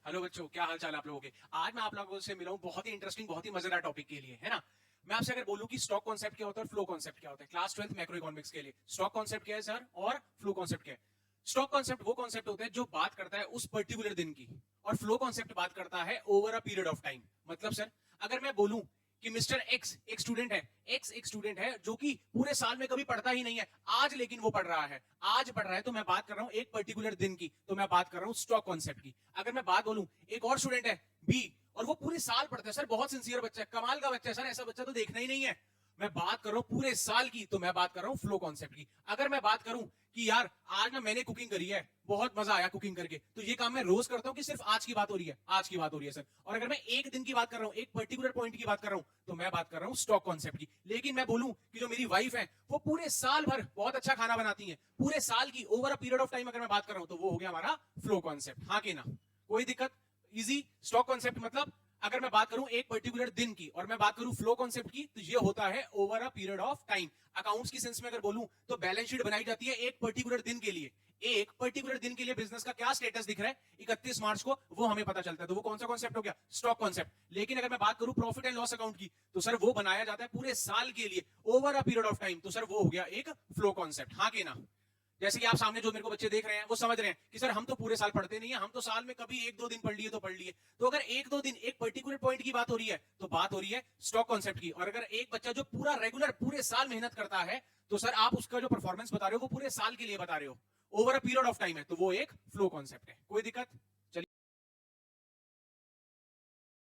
Hello बच्चों, क्या हाल चाल आप लोगों के। आज मैं आप लोगों से मिला हूं बहुत ही इंटरेस्टिंग, बहुत ही मजेदार टॉपिक के लिए, है ना। मैं आपसे अगर बोलूं कि स्टॉक कॉन्सेप्ट क्या होता है और फ्लो कॉन्सेप्ट क्या होता है, क्लास 12th मैक्रो इकोनॉमिक्स के लिए स्टॉक कॉन्सेप्ट क्या है सर और फ्लो कॉन्सेप्ट क्या है। स्टॉक कॉन्सेप्ट वो कॉन्सेप्ट होता है जो बात करता है उस पर्टिकुलर दिन की, और फ्लो कॉन्सेप्ट बात करता है over a period of time. मतलब सर, अगर मैं बोलूं कि मिस्टर एक्स एक स्टूडेंट है, एक्स एक स्टूडेंट है जो कि पूरे साल में कभी पढ़ता ही नहीं है, आज लेकिन वो पढ़ रहा है, आज पढ़ रहा है, तो मैं बात कर रहा हूं एक पर्टिकुलर दिन की, तो मैं बात कर रहा हूं स्टॉक कॉन्सेप्ट की। अगर मैं बात बोलूं एक और स्टूडेंट है बी, और वो पूरे साल पढ़ता है सर, बहुत सिंसियर बच्चा है, कमाल का बच्चा है सर, ऐसा बच्चा तो देखना ही नहीं है, मैं बात कर रहा हूं पूरे साल की, तो मैं बात कर रहा हूं फ्लो कॉन्सेप्ट की। अगर मैं बात करूं कि यार आज ना मैंने कुकिंग करी है, बहुत मजा आया कुकिंग करके, तो ये काम मैं रोज करता हूं कि सिर्फ आज की बात हो रही है, आज की बात हो रही है सर। और अगर मैं एक दिन की बात कर रहा हूं, एक पर्टिकुलर पॉइंट की बात कर रहा हूं, तो मैं बात कर रहा हूं स्टॉक कॉन्सेप्ट की। लेकिन मैं बोलूं कि जो मेरी वाइफ है वो पूरे साल भर बहुत अच्छा खाना बनाती है, पूरे साल की over a period of time अगर मैं बात कर रहा हूं, तो वो हो गया हमारा फ्लो कॉन्सेप्ट। हाँ कि ना, कोई दिक्कत, इजी। स्टॉक कॉन्सेप्ट मतलब अगर मैं बात करूं एक पर्टिकुलर दिन की, और मैं बात करूं फ्लो कॉन्सेप्ट की, तो ये होता है over a period of time. Accounts की सेंस में अगर बोलूं तो बैलेंस शीट बनाई जाती है एक पर्टिकुलर दिन के लिए, एक पर्टिकुलर दिन के लिए बिजनेस का क्या स्टेटस दिख रहा है 31 मार्च को, वो हमें पता चलता है, तो वो कौन सा कॉन्सेप्ट हो गया, स्टॉक कॉन्सेप्ट। लेकिन अगर मैं बात करूं प्रॉफिट एंड लॉस अकाउंट की, तो सर वो बनाया जाता है पूरे साल के लिए over a period of time, तो सर वो हो गया एक फ्लो कॉन्सेप्ट। हाँ कि ना। जैसे कि आप सामने जो मेरे को बच्चे देख रहे हैं वो समझ रहे हैं कि सर हम तो पूरे साल पढ़ते नहीं है, हम तो साल में कभी एक दो दिन पढ़ लिए तो पढ़ लिए। तो अगर एक दो दिन एक पर्टिकुलर पॉइंट की बात हो रही है, तो बात हो रही है स्टॉक कॉन्सेप्ट की। और अगर एक बच्चा जो पूरा रेगुलर पूरे साल मेहनत करता है, तो सर आप उसका जो परफॉर्मेंस बता रहे हो वो पूरे साल के लिए बता रहे हो, over a period of time है, तो वो एक फ्लो कॉन्सेप्ट है। कोई दिक्कत।